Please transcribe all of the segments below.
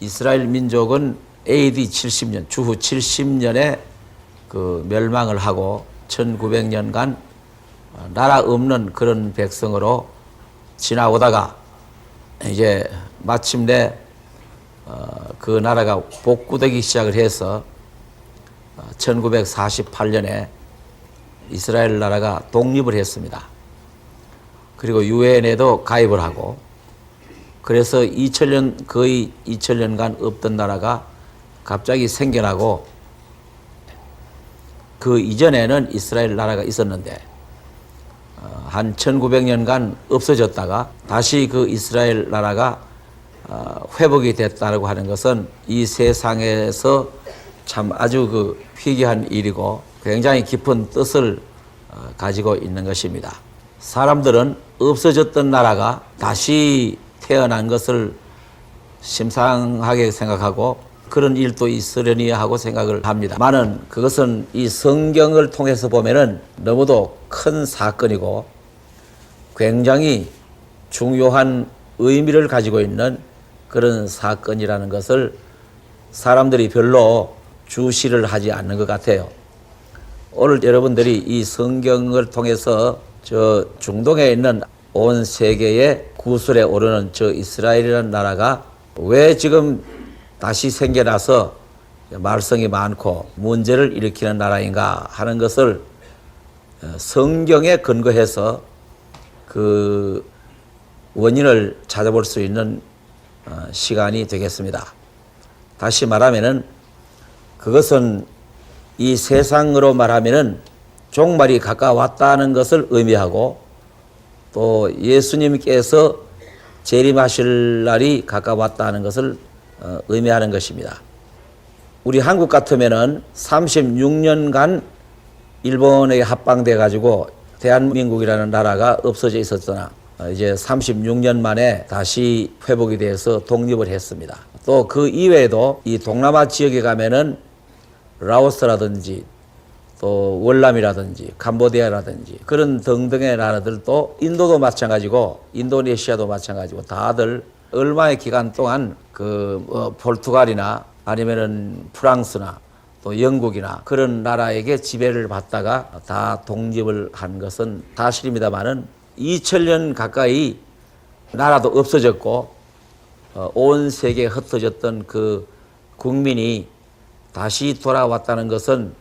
이스라엘 민족은 AD 70년, 주후 70년에 그 멸망을 하고 1900년간 나라 없는 그런 백성으로 지나오다가 이제 마침내 그 나라가 복구되기 시작을 해서 1948년에 이스라엘 나라가 독립을 했습니다. 그리고 유엔에도 가입을 하고, 그래서 2000년, 거의 2000년간 없던 나라가 갑자기 생겨나고, 그 이전에는 이스라엘 나라가 있었는데 한 1900년간 없어졌다가 다시 그 이스라엘 나라가 회복이 됐다고 하는 것은 이 세상에서 참 아주 그 희귀한 일이고 굉장히 깊은 뜻을 가지고 있는 것입니다. 사람들은 없어졌던 나라가 다시 태어난 것을 심상하게 생각하고 그런 일도 있으려니 하고 생각을 합니다만은 그것은 이 성경을 통해서 보면은 너무도 큰 사건이고 굉장히 중요한 의미를 가지고 있는 그런 사건이라는 것을 사람들이 별로 주시를 하지 않는 것 같아요. 오늘 여러분들이 이 성경을 통해서 저 중동에 있는 온 세계의 구설에 오르는 저 이스라엘이라는 나라가 왜 지금 다시 생겨나서 말썽이 많고 문제를 일으키는 나라인가 하는 것을 성경에 근거해서 그 원인을 찾아볼 수 있는 시간이 되겠습니다. 다시 말하면은 그것은 이 세상으로 말하면은 종말이 가까웠다는 것을 의미하고 또 예수님께서 재림하실 날이 가까웠다는 것을 의미하는 것입니다. 우리 한국 같으면은 36년간 일본에 합방돼 가지고 대한민국이라는 나라가 없어져 있었으나 이제 36년 만에 다시 회복이 돼서 독립을 했습니다. 또 그 이외에도 이 동남아 지역에 가면은 라오스라든지 또 월남이라든지 캄보디아라든지 그런 등등의 나라들도 인도도 마찬가지고 인도네시아도 마찬가지고 다들 얼마의 기간 동안 그 포르투갈이나 아니면은 프랑스나 또 영국이나 그런 나라에게 지배를 받다가 다 독립을 한 것은 사실입니다만은 2000년 가까이 나라도 없어졌고 온 세계에 흩어졌던 그 국민이 다시 돌아왔다는 것은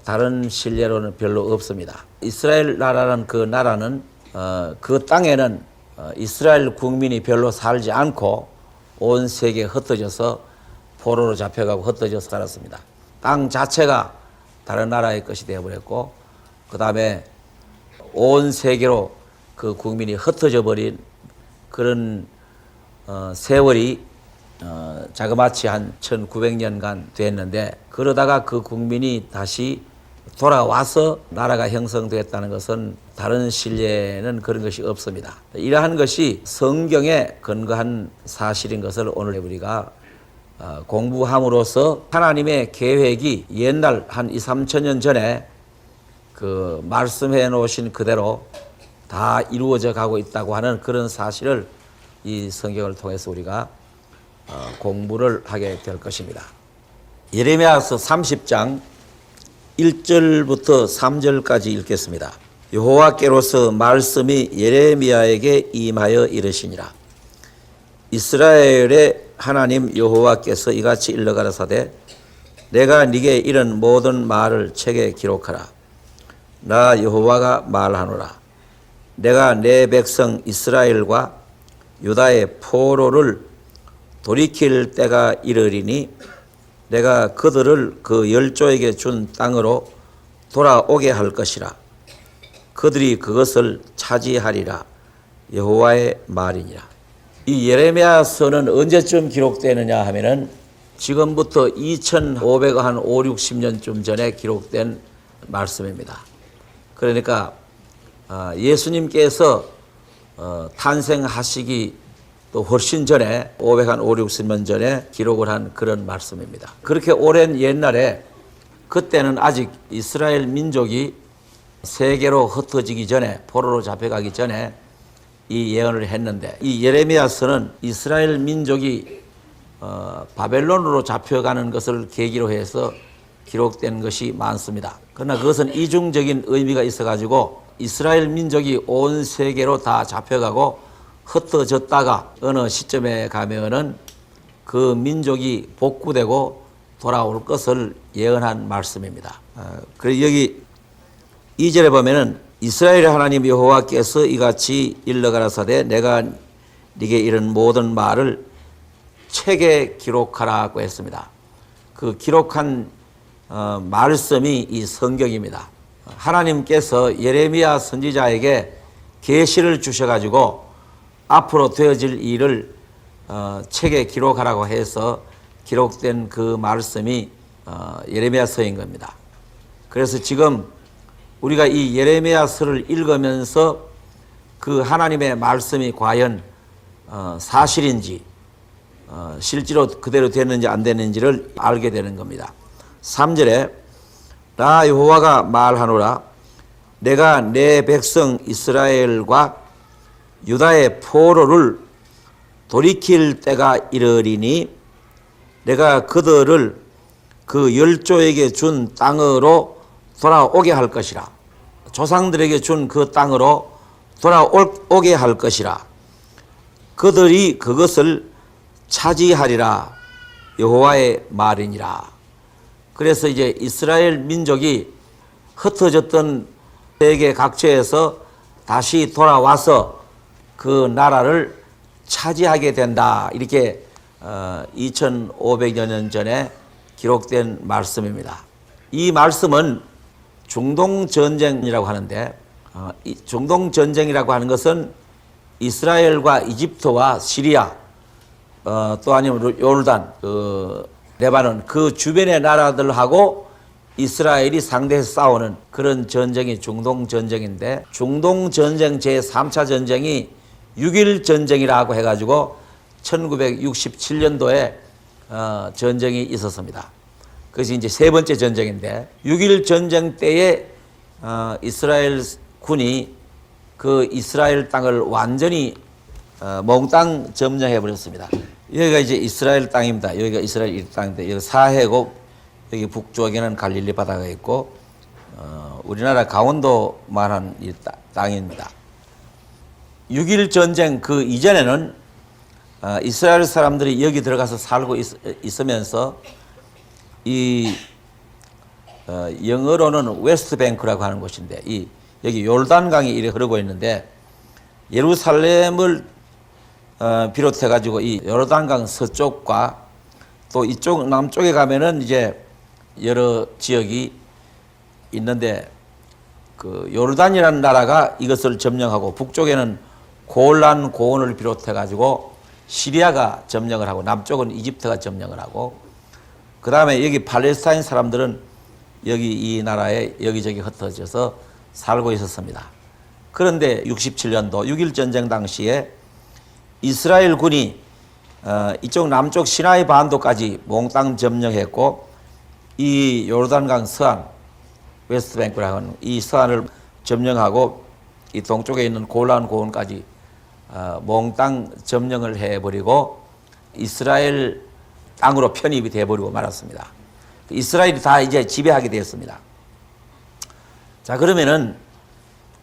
다른 신뢰로는 별로 없습니다. 이스라엘 나라는 그 나라는 그 땅에는 이스라엘 국민이 별로 살지 않고 온 세계에 흩어져서 포로로 잡혀가고 흩어져서 살았습니다. 땅 자체가 다른 나라의 것이 되어버렸고 그 다음에 온 세계로 그 국민이 흩어져 버린 그런 세월이 자그마치 한 1900년간 됐는데 그러다가 그 국민이 다시 돌아와서 나라가 형성됐다는 것은 다른 신뢰는 그런 것이 없습니다. 이러한 것이 성경에 근거한 사실인 것을 오늘 우리가 공부함으로써 하나님의 계획이 옛날 한 2~3천년 전에 그 말씀해 놓으신 그대로 다 이루어져 가고 있다고 하는 그런 사실을 이 성경을 통해서 우리가 공부를 하게 될 것입니다. 예레미야서 30장 1절부터 3절까지 읽겠습니다. 여호와께로서 말씀이 예레미야에게 임하여 이르시니라. 이스라엘의 하나님 여호와께서 이같이 일러가라사대 내가 네게 이런 모든 말을 책에 기록하라. 나 여호와가 말하노라. 내가 내 백성 이스라엘과 유다의 포로를 돌이킬 때가 이르리니 내가 그들을 그 열조에게 준 땅으로 돌아오게 할 것이라. 그들이 그것을 차지하리라. 여호와의 말이니라. 이 예레미야서는 언제쯤 기록되느냐 하면은 지금부터 2560년쯤 전에 기록된 말씀입니다. 그러니까 예수님께서 탄생하시기 또 훨씬 전에 560년 전에 기록을 한 그런 말씀입니다. 그렇게 오랜 옛날에 그때는 아직 이스라엘 민족이 세계로 흩어지기 전에 포로로 잡혀가기 전에 이 예언을 했는데 이 예레미야서는 이스라엘 민족이 바벨론으로 잡혀가는 것을 계기로 해서 기록된 것이 많습니다. 그러나 그것은 이중적인 의미가 있어가지고 이스라엘 민족이 온 세계로 다 잡혀가고 흩어졌다가 어느 시점에 가면은 그 민족이 복구되고 돌아올 것을 예언한 말씀입니다. 그리고 여기 2절에 보면은 이스라엘의 하나님 여호와께서 이같이 일러가라사대 내가 네게 이런 모든 말을 책에 기록하라고 했습니다. 그 기록한 말씀이 이 성경입니다. 하나님께서 예레미야 선지자에게 계시를 주셔가지고 앞으로 되어질 일을 책에 기록하라고 해서 기록된 그 말씀이 예레미야서인 겁니다. 그래서 지금 우리가 이 예레미야서를 읽으면서 그 하나님의 말씀이 과연 사실인지 실제로 그대로 됐는지 안 됐는지를 알게 되는 겁니다. 3절에 나 여호와가 말하노라 내가 내 백성 이스라엘과 유다의 포로를 돌이킬 때가 이르리니 내가 그들을 그 열조에게 준 땅으로 돌아오게 할 것이라. 조상들에게 준 그 땅으로 돌아오게 할 것이라. 그들이 그것을 차지하리라. 여호와의 말이니라. 그래서 이제 이스라엘 민족이 흩어졌던 세계 각처에서 다시 돌아와서 그 나라를 차지하게 된다. 이렇게 2500여 년 전에 기록된 말씀입니다. 이 말씀은 중동전쟁이라고 하는데 이 중동전쟁이라고 하는 것은 이스라엘과 이집트와 시리아 또 아니면 요르단, 레바논 그 주변의 나라들하고 이스라엘이 상대해서 싸우는 그런 전쟁이 중동전쟁인데 중동전쟁 제3차 전쟁이 6.1 전쟁이라고 해가지고 1967년도에 전쟁이 있었습니다. 그것이 이제 세 번째 전쟁인데 6.1 전쟁 때에 이스라엘 군이 그 이스라엘 땅을 완전히 몽땅 점령해 버렸습니다. 여기가 이제 이스라엘 땅입니다. 여기가 이스라엘 땅인데 여기 사해국 여기 북쪽에는 갈릴리 바다가 있고 우리나라 강원도만한 이 땅입니다. 6.1 전쟁 그 이전에는 이스라엘 사람들이 여기 들어가서 살고 있으면서 이 영어로는 웨스트뱅크라고 하는 곳인데 여기 요르단강이 이렇게 흐르고 있는데 예루살렘을 비롯해 가지고 이 요르단강 서쪽과 또 이쪽 남쪽에 가면은 이제 여러 지역이 있는데 그 요르단이라는 나라가 이것을 점령하고 북쪽에는 골란 고원을 비롯해 가지고 시리아가 점령을 하고 남쪽은 이집트가 점령을 하고 그 다음에 여기 팔레스타인 사람들은 여기 이 나라에 여기저기 흩어져서 살고 있었습니다. 그런데 67년도 6.1 전쟁 당시에 이스라엘 군이 이쪽 남쪽 시나이 반도까지 몽땅 점령했고 이 요르단강 서안 웨스트뱅크라고 하는 이 서안을 점령하고 이 동쪽에 있는 골란 고원까지 몽땅 점령을 해버리고 이스라엘 땅으로 편입이 돼버리고 말았습니다. 이스라엘이 다 이제 지배하게 되었습니다. 자, 그러면은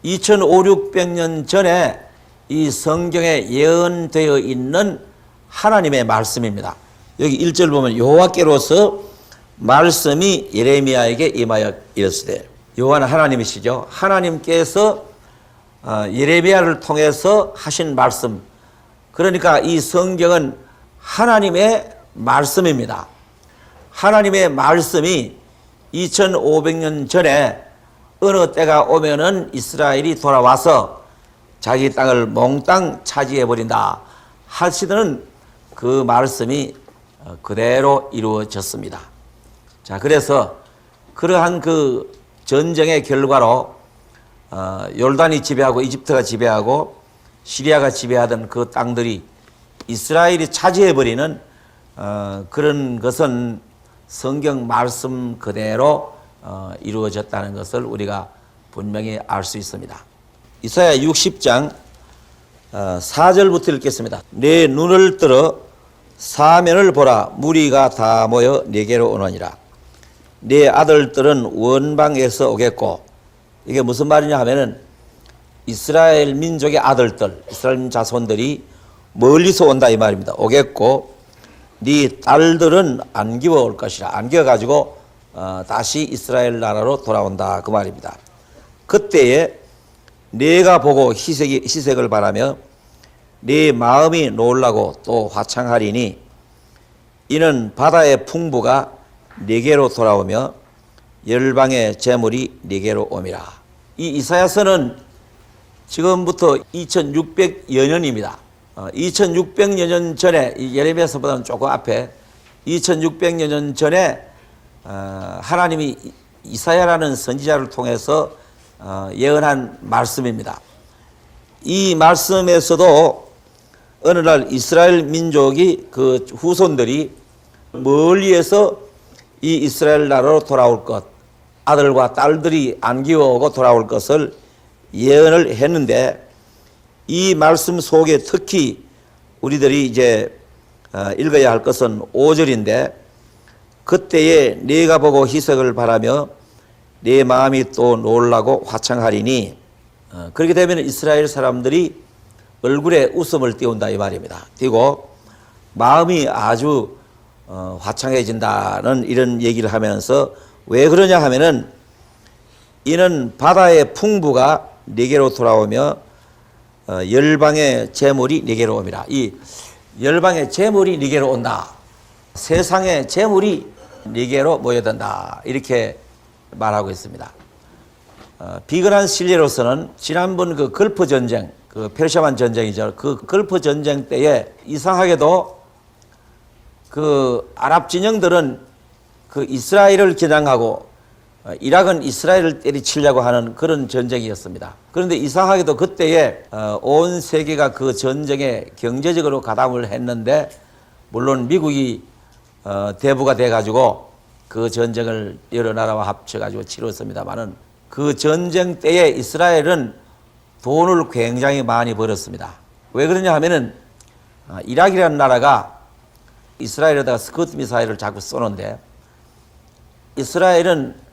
2500~600년 전에 이 성경에 예언되어 있는 하나님의 말씀입니다. 여기 1절 보면 여호와께로서 말씀이 예레미야에게 임하여 이르시되 여호와는 하나님이시죠. 하나님께서 예레미야를 통해서 하신 말씀 그러니까 이 성경은 하나님의 말씀입니다. 하나님의 말씀이 2500년 전에 어느 때가 오면은 이스라엘이 돌아와서 자기 땅을 몽땅 차지해버린다 하시는 그 말씀이 그대로 이루어졌습니다. 자, 그래서 그러한 그 전쟁의 결과로 요르단이 지배하고 이집트가 지배하고 시리아가 지배하던 그 땅들이 이스라엘이 차지해버리는 그런 것은 성경 말씀 그대로 이루어졌다는 것을 우리가 분명히 알 수 있습니다. 이사야 60장 4절부터 읽겠습니다. 내 눈을 들어 사면을 보라, 무리가 다 모여 네게로 오느니라. 네 아들들은 원방에서 오겠고, 이게 무슨 말이냐 하면은 이스라엘 민족의 아들들, 이스라엘 자손들이 멀리서 온다 이 말입니다. 오겠고, 네 딸들은 안기어 올 것이라. 안기어 가지고 다시 이스라엘 나라로 돌아온다 그 말입니다. 그때에 네가 보고 희색을 바라며 네 마음이 놀라고 또 화창하리니, 이는 바다의 풍부가 네게로 돌아오며 열방의 재물이 네게로 옴이라. 이 이사야서는 지금부터 2600여 년입니다. 2600여 년 전에, 예레미야서보다는 조금 앞에 2600여 년 전에 하나님이 이사야라는 선지자를 통해서 예언한 말씀입니다. 이 말씀에서도 어느 날 이스라엘 민족이 그 후손들이 멀리에서 이 이스라엘 나라로 돌아올 것, 아들과 딸들이 안기어오고 돌아올 것을 예언을 했는데, 이 말씀 속에 특히 우리들이 이제 읽어야 할 것은 5절인데, 그때에 네가 보고 희석을 바라며 네 마음이 또 놀라고 화창하리니, 그렇게 되면 이스라엘 사람들이 얼굴에 웃음을 띄운다 이 말입니다. 띄고 마음이 아주 화창해진다는 이런 얘기를 하면서, 왜 그러냐 하면은 이는 바다의 풍부가 네게로 돌아오며 열방의 재물이 네게로 옵니다. 이 열방의 재물이 네게로 온다. 세상의 재물이 네게로 모여든다. 이렇게 말하고 있습니다. 비근한 신뢰로서는 지난번 그 걸프 전쟁, 그 페르시아만 전쟁이죠. 그 걸프 전쟁 때에 이상하게도 그 아랍 진영들은 그 이스라엘을 겨냥하고 이락은 이스라엘을 때리치려고 하는 그런 전쟁이었습니다. 그런데 이상하게도 그때에 온 세계가 그 전쟁에 경제적으로 가담을 했는데, 물론 미국이 대부가 돼가지고 그 전쟁을 여러 나라와 합쳐가지고 치렀습니다만은, 그 전쟁 때에 이스라엘은 돈을 굉장히 많이 벌었습니다. 왜 그러냐 하면은 이락이라는 나라가 이스라엘에다가 스커트 미사일을 자꾸 쏘는데, 이스라엘은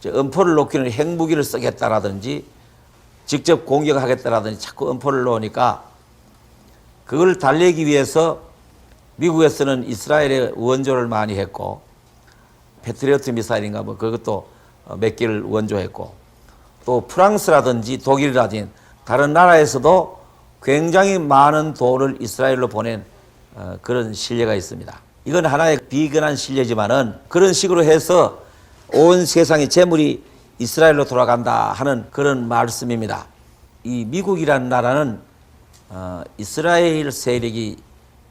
음포를 놓기는 핵무기를 쓰겠다라든지 직접 공격하겠다라든지 자꾸 음포를 놓으니까, 그걸 달래기 위해서 미국에서는 이스라엘에 원조를 많이 했고, 패트리어트 미사일인가 뭐 그것도 몇 개를 원조했고, 또 프랑스라든지 독일이라든지 다른 나라에서도 굉장히 많은 돈을 이스라엘로 보낸 그런 신뢰가 있습니다. 이건 하나의 비근한 신뢰지만은, 그런 식으로 해서 온 세상의 재물이 이스라엘로 돌아간다 하는 그런 말씀입니다. 이 미국이라는 나라는 이스라엘 세력이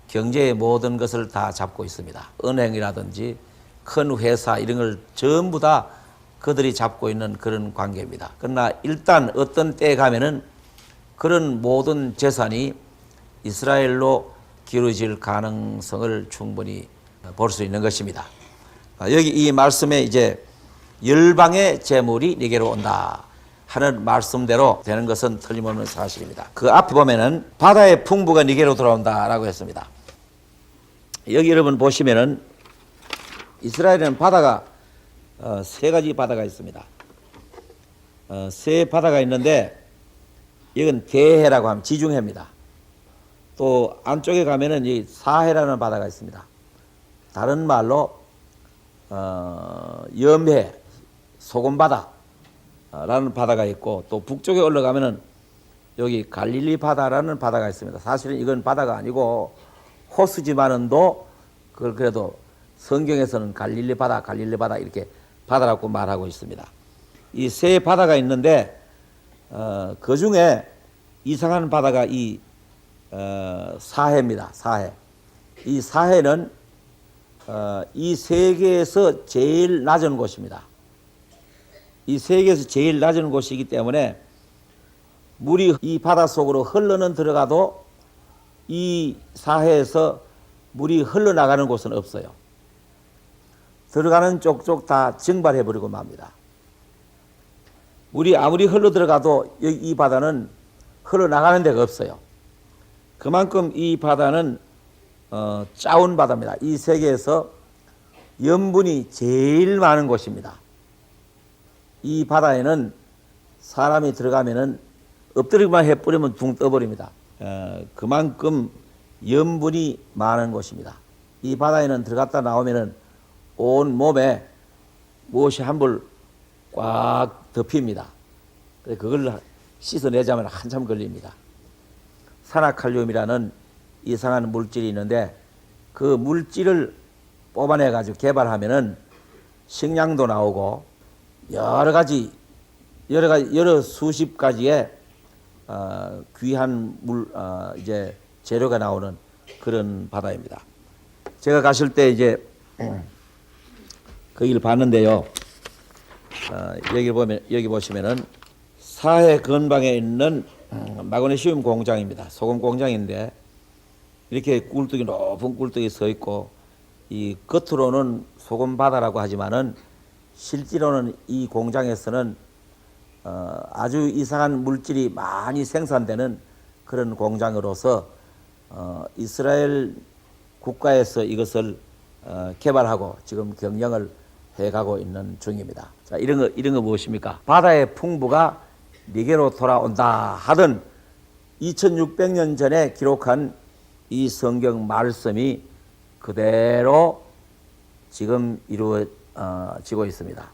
경제의 모든 것을 다 잡고 있습니다. 은행이라든지 큰 회사 이런 걸 전부 다 그들이 잡고 있는 그런 관계입니다. 그러나 일단 어떤 때에 가면은 그런 모든 재산이 이스라엘로 기울어질 가능성을 충분히 볼 수 있는 것입니다. 여기 이 말씀에 이제 열방의 재물이 네게로 온다 하는 말씀대로 되는 것은 틀림없는 사실입니다. 그 앞에 보면은 바다의 풍부가 네게로 돌아온다라고 했습니다. 여기 여러분 보시면은 이스라엘에는 바다가 세 가지 바다가 있습니다. 세 바다가 있는데, 이건 대해라고 하면 지중해입니다. 또 안쪽에 가면은 이 사해라는 바다가 있습니다. 다른 말로 염해, 소금바다라는 바다가 있고, 또 북쪽에 올라가면은 여기 갈릴리 바다라는 바다가 있습니다. 사실은 이건 바다가 아니고 호수지만은도 그걸 그래도 성경에서는 갈릴리 바다 이렇게 바다라고 말하고 있습니다. 이 세 바다가 있는데 그 중에 이상한 바다가 이 사해입니다. 사해. 이 사해는 이 세계에서 제일 낮은 곳입니다. 이 세계에서 제일 낮은 곳이기 때문에 물이 이 바다 속으로 흘러는 들어가도 이 사해에서 물이 흘러나가는 곳은 없어요. 들어가는 쪽쪽 다 증발해버리고 맙니다. 물이 아무리 흘러 들어가도 이 바다는 흘러나가는 데가 없어요. 그만큼 이 바다는 짜운 바다입니다. 이 세계에서 염분이 제일 많은 곳입니다. 이 바다에는 사람이 들어가면은 엎드리기만 해버리면 둥 떠버립니다. 그만큼 염분이 많은 곳입니다. 이 바다에는 들어갔다 나오면은 온 몸에 무엇이 한불 꽉 덮입니다. 그걸 씻어내자면 한참 걸립니다. 산화칼륨이라는 이상한 물질이 있는데 그 물질을 뽑아내 가지고 개발하면은 식량도 나오고 여러 수십 가지의 귀한 이제 재료가 나오는 그런 바다입니다. 제가 갔을 때 이제 거기를 봤는데요. 여기 보시면은 사해 근방에 있는 마그네슘 공장입니다. 소금 공장인데 이렇게 꿀뚝이 높은 꿀뚝이 서 있고 이 겉으로는 소금 바다라고 하지만은 실제로는 이 공장에서는 아주 이상한 물질이 많이 생산되는 그런 공장으로서 이스라엘 국가에서 이것을 개발하고 지금 경영을 해가고 있는 중입니다. 자, 이런 거 무엇입니까? 바다의 풍부가 네게로 돌아온다 하던 2600년 전에 기록한 이 성경 말씀이 그대로 지금 이루어지고 있습니다.